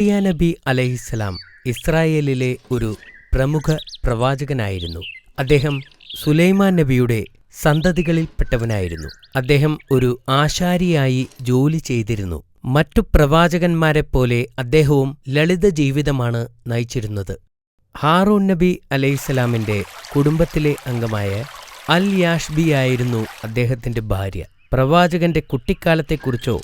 സക്കരിയ നബി അലൈഹിസ്സലാം ഇസ്രായേലിലെ ഒരു പ്രമുഖ പ്രവാചകനായിരുന്നു. അദ്ദേഹം സുലൈമാൻ നബിയുടെ സന്തതികളിൽപ്പെട്ടവനായിരുന്നു. അദ്ദേഹം ഒരു ആശാരിയായി ജോലി ചെയ്തിരുന്നു. മറ്റു പ്രവാചകന്മാരെപ്പോലെ അദ്ദേഹവും ലളിത ജീവിതമാണ് നയിച്ചിരുന്നത്. ഹാറൂൻ നബി അലൈഹിസ്സലാമിന്റെ കുടുംബത്തിലെ അംഗമായ അൽ യാഷ്ബിയായിരുന്നു അദ്ദേഹത്തിന്റെ ഭാര്യ. പ്രവാചകന്റെ കുട്ടിക്കാലത്തെക്കുറിച്ചോ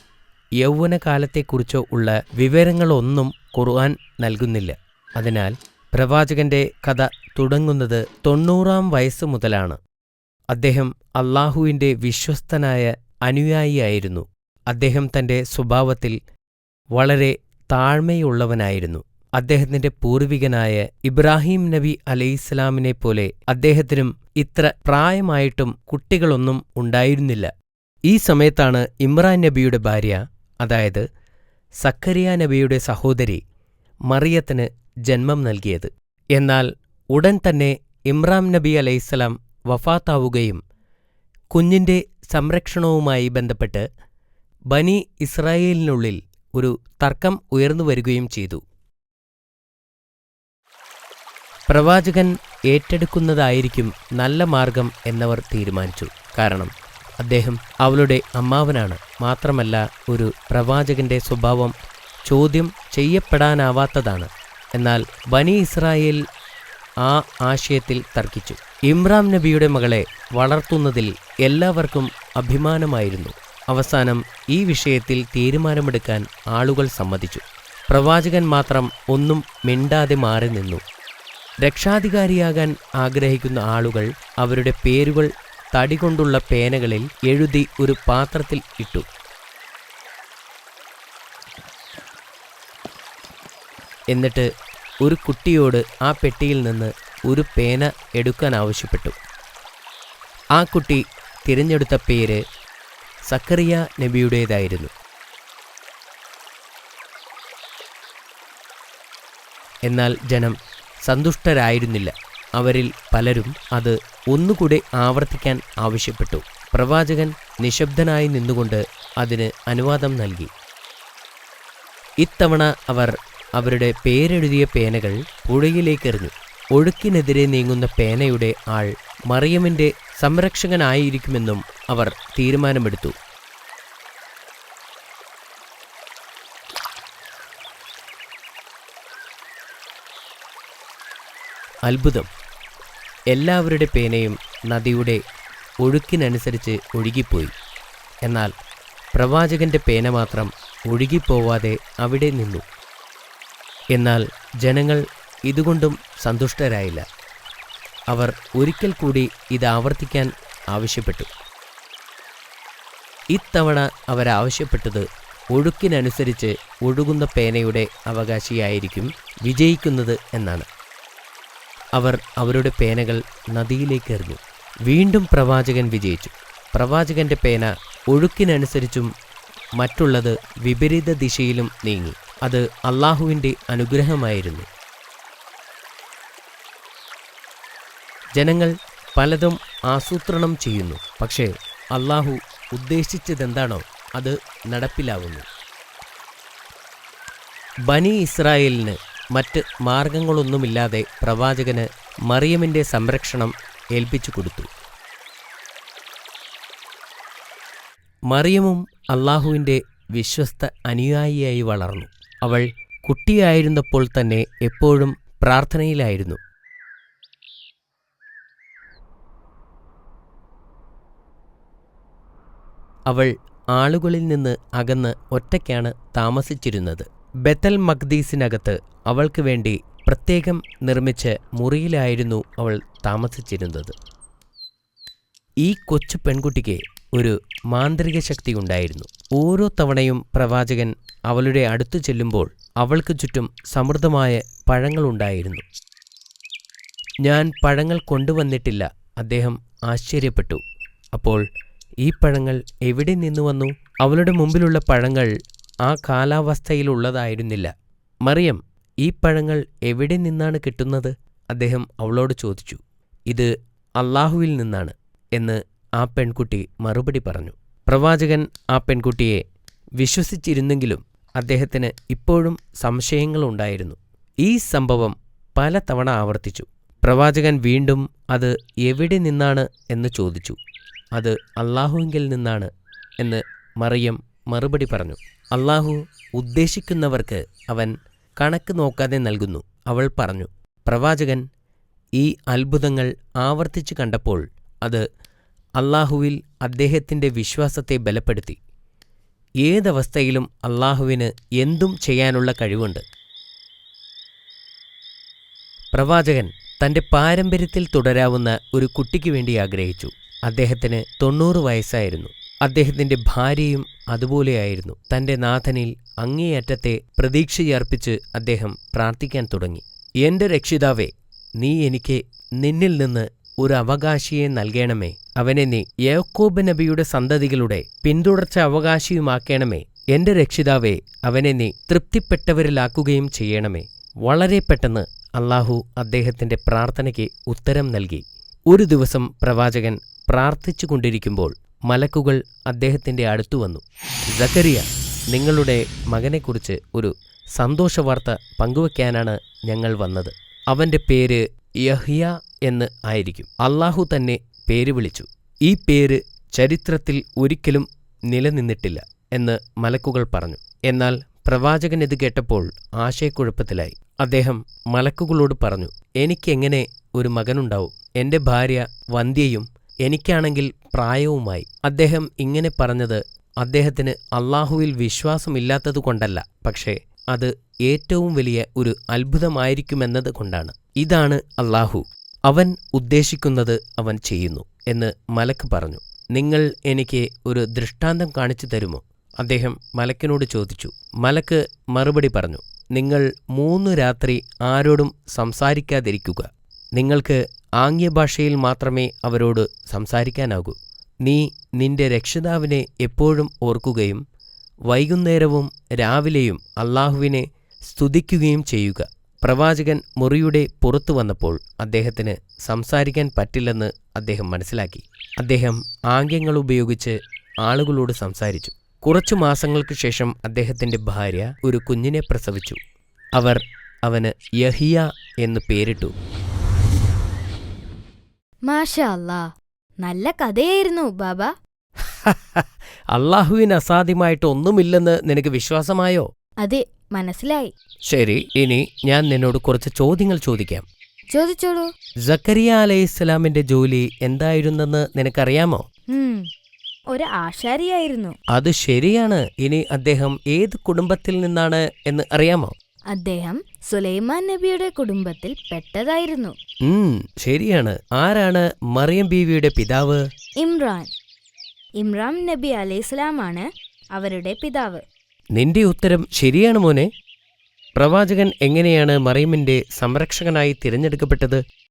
യൗവനകാലത്തെക്കുറിച്ചോ ഉള്ള വിവരങ്ങളൊന്നും ഖുർആൻ നൽകുന്നില്ല. അതിനാൽ പ്രവാചകന്റെ കഥ തുടങ്ങുന്നത് 90-ാം വയസ്സ് മുതലാണ്. അദ്ദേഹം അല്ലാഹുവിന്റെ വിശ്വസ്തനായ അനുയായിയായിരുന്നു. അദ്ദേഹം തന്റെ സ്വഭാവത്തിൽ വളരെ താഴ്മയുള്ളവനായിരുന്നു. അദ്ദേഹത്തിന്റെ പൂർവികനായ ഇബ്രാഹിം നബി അലൈഹിസ്സലാമിനെപ്പോലെ അദ്ദേഹത്തിനും ഇത്ര പ്രായമായിട്ടും കുട്ടികളൊന്നും ഉണ്ടായിരുന്നില്ല. ഈ സമയത്താണ് ഇമ്രാൻ നബിയുടെ ഭാര്യ, അതായത് സക്കരിയ നബിയുടെ സഹോദരി മറിയത്തിന് ജന്മം നൽകിയത്. എന്നാൽ ഉടൻ തന്നെ ഇമ്രാൻ നബി അലൈഹിസ്സലാം വഫാത്താവുകയും കുഞ്ഞിന്റെ സംരക്ഷണവുമായി ബന്ധപ്പെട്ട് ബനി ഇസ്രായേലിനുള്ളിൽ ഒരു തർക്കം ഉയർന്നുവരികയും ചെയ്തു. പ്രവാചകൻ ഏറ്റെടുക്കുന്നതായിരിക്കും നല്ല മാർഗം എന്നവർ തീരുമാനിച്ചു. കാരണം അദ്ദേഹം അവളുടെ അമ്മാവനാണ്. മാത്രമല്ല, ഒരു പ്രവാചകന്റെ സ്വഭാവം ചോദ്യം ചെയ്യപ്പെടാനാവാത്തതാണ്. എന്നാൽ ബനി ഇസ്രായേൽ ആ ആശയത്തിൽ തർക്കിച്ചു. ഇമ്രാൻ നബിയുടെ മകളെ വളർത്തുന്നതിൽ എല്ലാവർക്കും അഭിമാനമായിരുന്നു. അവസാനം ഈ വിഷയത്തിൽ തീരുമാനമെടുക്കാൻ ആളുകൾ സമ്മതിച്ചു. പ്രവാചകൻ മാത്രം ഒന്നും മിണ്ടാതെ മാറി നിന്നു. രക്ഷാധികാരിയാകാൻ ആഗ്രഹിക്കുന്ന ആളുകൾ അവരുടെ പേരുകൾ തടികൊണ്ടുള്ള പേനകളിൽ എഴുതി ഒരു പാത്രത്തിൽ ഇട്ടു. എന്നിട്ട് ഒരു കുട്ടിയോട് ആ പെട്ടിയിൽ നിന്ന് ഒരു പേന എടുക്കാൻ ആവശ്യപ്പെട്ടു. ആ കുട്ടി തിരഞ്ഞെടുത്ത പേര് സക്കരിയ നബിയുടേതായിരുന്നു. എന്നാൽ ജനം സന്തുഷ്ടരായിരുന്നില്ല. അവരിൽ പലരും അത് ഒന്നുകൂടെ ആവർത്തിക്കാൻ ആവശ്യപ്പെട്ടു. പ്രവാചകൻ നിശബ്ദനായി നിന്നുകൊണ്ട് അതിന് അനുവാദം നൽകി. ഇത്തവണ അവർ അവരുടെ പേരെഴുതിയ പേനകൾ പുഴയിലേക്കെറിഞ്ഞു. ഒഴുക്കിനെതിരെ നീങ്ങുന്ന പേനയുടെ ആൾ മറിയമിന്റെ സംരക്ഷകനായിരിക്കുമെന്നും അവർ തീരുമാനമെടുത്തു. അത്ഭുതം! എല്ലാവരുടെ പേനയും നദിയുടെ ഒഴുക്കിനനുസരിച്ച് ഒഴുകിപ്പോയി. എന്നാൽ പ്രവാചകന്റെ പേന മാത്രം ഒഴുകിപ്പോവാതെ അവിടെ നിന്നു. എന്നാൽ ജനങ്ങൾ ഇതുകൊണ്ടും സന്തുഷ്ടരായില്ല. അവർ ഒരിക്കൽ കൂടി ഇത് ആവർത്തിക്കാൻ ആവശ്യപ്പെട്ടു. ഇത്തവണ അവരാവശ്യപ്പെട്ടത് ഒഴുക്കിനനുസരിച്ച് ഒഴുകുന്ന പേനയുടെ അവകാശിയായിരിക്കും വിജയിക്കുന്നത് എന്നാണ്. അവർ അവരുടെ പേനകൾ നദിയിലേക്ക് എറിഞ്ഞു. വീണ്ടും പ്രവാചകൻ വിജയിച്ചു. പ്രവാചകന്റെ പേന ഒഴുക്കിനനുസരിച്ചും മറ്റുള്ളത് വിപരീത ദിശയിലും നീങ്ങി. അത് അല്ലാഹുവിൻ്റെ അനുഗ്രഹമായിരുന്നു. ജനങ്ങൾ പലതും ആസൂത്രണം ചെയ്യുന്നു, പക്ഷേ അല്ലാഹു ഉദ്ദേശിച്ചതെന്താണോ അത് നടപ്പിലാവുന്നു. ബനി ഇസ്രായേലിന് മറ്റ് മാർഗങ്ങളൊന്നുമില്ലാതെ പ്രവാചകന് മറിയമിന്റെ സംരക്ഷണം ഏൽപ്പിച്ചു കൊടുത്തു. മറിയമും അല്ലാഹുവിൻ്റെ വിശ്വസ്ത അനുയായിയായി വളർന്നു. അവൾ കുട്ടിയായിരുന്നപ്പോൾ തന്നെ എപ്പോഴും പ്രാർത്ഥനയിലായിരുന്നു. അവൾ ആളുകളിൽ നിന്ന് അകന്ന് ഒറ്റയ്ക്കാണ് താമസിച്ചിരുന്നത്. ബെത്തൽ മഖ്ദീസിനകത്ത് അവൾക്ക് വേണ്ടി പ്രത്യേകം നിർമ്മിച്ച മുറിയിലായിരുന്നു അവൾ താമസിച്ചിരുന്നത്. ഈ കൊച്ചു പെൺകുട്ടിക്ക് ഒരു മാന്ത്രിക ശക്തി ഉണ്ടായിരുന്നു. ഓരോ തവണയും പ്രവാചകൻ അവളുടെ അടുത്തു ചെല്ലുമ്പോൾ അവൾക്ക് ചുറ്റും സമൃദ്ധമായ പഴങ്ങളുണ്ടായിരുന്നു. ഞാൻ പഴങ്ങൾ കൊണ്ടുവന്നിട്ടില്ല, അദ്ദേഹം ആശ്ചര്യപ്പെട്ടു. അപ്പോൾ ഈ പഴങ്ങൾ എവിടെ നിന്നു വന്നു? അവളുടെ മുമ്പിലുള്ള പഴങ്ങൾ ആ കാലാവസ്ഥയിലുള്ളതായിരുന്നില്ല. മറിയം, ഈ പഴങ്ങൾ എവിടെ നിന്നാണ് കിട്ടുന്നത്? അദ്ദേഹം അവളോട് ചോദിച്ചു. ഇത് അല്ലാഹുവിൽ നിന്നാണ് എന്ന് ആ പെൺകുട്ടി മറുപടി പറഞ്ഞു. പ്രവാചകൻ ആ പെൺകുട്ടിയെ വിശ്വസിച്ചിരുന്നെങ്കിലും അദ്ദേഹത്തിന് ഇപ്പോഴും സംശയങ്ങളുണ്ടായിരുന്നു. ഈ സംഭവം പല തവണ ആവർത്തിച്ചു. പ്രവാചകൻ വീണ്ടും അത് എവിടെ നിന്നാണ് എന്ന് ചോദിച്ചു. അത് അല്ലാഹുവിങ്കിൽ നിന്നാണ് എന്ന് മറിയം മറുപടി പറഞ്ഞു. അല്ലാഹു ഉദ്ദേശിക്കുന്നവർക്ക് അവൻ കണക്ക് നോക്കാതെ നൽകുന്നു. അവൾ പറഞ്ഞു. പ്രവാചകൻ ഈ അത്ഭുതങ്ങൾ ആവർത്തിച്ചു കണ്ടപ്പോൾ അത് അല്ലാഹുവിൽ അദ്ദേഹത്തിൻ്റെ വിശ്വാസത്തെ ബലപ്പെടുത്തി. ഏതവസ്ഥയിലും അല്ലാഹുവിന് എന്തും ചെയ്യാനുള്ള കഴിവുണ്ട്. പ്രവാചകൻ തൻ്റെ പാരമ്പര്യത്തിൽ തുടരാവുന്ന ഒരു കുട്ടിക്ക് വേണ്ടി ആഗ്രഹിച്ചു. അദ്ദേഹത്തിന് 90 വയസ്സായിരുന്നു. അദ്ദേഹത്തിൻ്റെ ഭാര്യയും അതുപോലെയായിരുന്നു. തൻ്റെ നാഥനിൽ അങ്ങേയറ്റത്തെ പ്രതീക്ഷയർപ്പിച്ച് അദ്ദേഹം പ്രാർത്ഥിക്കാൻ തുടങ്ങി. എൻ്റെ രക്ഷിതാവേ, നീ എനിക്ക് നിന്നിൽ നിന്ന് ഒരു അവകാശിയെ നൽകണമേ. അവനെ നീ യാക്കോബ് നബിയുടെ സന്തതികളുടെ പിന്തുടർച്ച അവകാശിയുമാക്കണമേ. എൻ്റെ രക്ഷിതാവേ, അവനെ നീ തൃപ്തിപ്പെട്ടവരിലാക്കുകയും ചെയ്യണമേ. വളരെ പെട്ടെന്ന് അല്ലാഹു അദ്ദേഹത്തിൻ്റെ പ്രാർത്ഥനയ്ക്ക് ഉത്തരം നൽകി. ഒരു ദിവസം പ്രവാചകൻ പ്രാർത്ഥിച്ചുകൊണ്ടിരിക്കുമ്പോൾ മലക്കുകൾ അദ്ദേഹത്തിൻ്റെ അടുത്തു വന്നു. സക്കറിയ, നിങ്ങളുടെ മകനെക്കുറിച്ച് ഒരു സന്തോഷവാർത്ത പങ്കുവയ്ക്കാനാണ് ഞങ്ങൾ വന്നത്. അവൻ്റെ പേര് യഹ്യ എന്ന് ആയിരിക്കും. അല്ലാഹു തന്നെ പേര് വിളിച്ചു. ഈ പേര് ചരിത്രത്തിൽ ഒരിക്കലും നിലനിന്നിട്ടില്ല എന്ന് മലക്കുകൾ പറഞ്ഞു. എന്നാൽ പ്രവാചകൻ ഇത് കേട്ടപ്പോൾ ആശയക്കുഴപ്പത്തിലായി. അദ്ദേഹം മലക്കുകളോട് പറഞ്ഞു, എനിക്കെങ്ങനെ ഒരു മകനുണ്ടാവും? എൻ്റെ ഭാര്യ വന്ധ്യയും എനിക്കാണെങ്കിൽ പ്രായവുമായി. അദ്ദേഹം ഇങ്ങനെ പറഞ്ഞത് അദ്ദേഹത്തിന് അല്ലാഹുവിൽ വിശ്വാസമില്ലാത്തതുകൊണ്ടല്ല, പക്ഷേ അത് ഏറ്റവും വലിയ ഒരു അത്ഭുതമായിരിക്കുമെന്നത് കൊണ്ടാണ്. ഇതാണ് അല്ലാഹു, അവൻ ഉദ്ദേശിക്കുന്നത് അവൻ ചെയ്യുന്നു എന്ന് മലക്ക് പറഞ്ഞു. നിങ്ങൾ എനിക്ക് ഒരു ദൃഷ്ടാന്തം കാണിച്ചു തരുമോ? അദ്ദേഹം മലക്കിനോട് ചോദിച്ചു. മലക്ക് മറുപടി പറഞ്ഞു, നിങ്ങൾ 3 രാത്രി ആരോടും സംസാരിക്കാതിരിക്കുക. നിങ്ങൾക്ക് ആംഗ്യഭാഷയിൽ മാത്രമേ അവരോട് സംസാരിക്കാനാകൂ. നീ നിന്റെ രക്ഷിതാവിനെ എപ്പോഴും ഓർക്കുകയും വൈകുന്നേരവും രാവിലെയും അല്ലാഹുവിനെ സ്തുതിക്കുകയും ചെയ്യുക. പ്രവാചകൻ മുറിയുടെ പുറത്തു വന്നപ്പോൾ അദ്ദേഹത്തിന് സംസാരിക്കാൻ പറ്റില്ലെന്ന് അദ്ദേഹം മനസ്സിലാക്കി. അദ്ദേഹം ആംഗ്യങ്ങളുപയോഗിച്ച് ആളുകളോട് സംസാരിച്ചു. കുറച്ചു മാസങ്ങൾക്ക് ശേഷം അദ്ദേഹത്തിൻ്റെ ഭാര്യ ഒരു കുഞ്ഞിനെ പ്രസവിച്ചു. അവർ അവന് യഹിയ എന്ന് പേരിട്ടു. മാഷാ അല്ലാ, നല്ല കഥയായിരുന്നു ബാബ. അല്ലാഹുവിന് അസാധ്യമായിട്ട് ഒന്നുമില്ലെന്ന് നിനക്ക് വിശ്വാസമായോ? അതെ, മനസ്സിലായി. ശരി, ഇനി ഞാൻ നിന്നോട് കുറച്ച് ചോദ്യങ്ങൾ ചോദിക്കാം. ചോദിച്ചോളൂ. സക്കരിയ അലൈഹിസ്സലാമിന്റെ ജോലി എന്തായിരുന്നെന്ന് നിനക്കറിയാമോ? ഒരു ആശാരിയായിരുന്നു. അത് ശരിയാണ്. ഇനി അദ്ദേഹം ഏത് കുടുംബത്തിൽ നിന്നാണ് എന്ന് അറിയാമോ? അദ്ദേഹം സുലൈമാൻ നബിയുടെ കുടുംബത്തിൽ പെട്ടതായിരുന്നു. ശരിയാണ്. ആരാണ് മറിയം ബീവിയുടെ പിതാവ്? ഇമ്രാൻ നബി അലൈഹിസ്സലാമാണ് അവരുടെ പിതാവ്. നിന്റെ ഉത്തരം ശരിയാണ് മോനെ. പ്രവാചകൻ എങ്ങനെയാണ് മറിയമിന്റെ സംരക്ഷകനായി തിരഞ്ഞെടുക്കപ്പെട്ടത്?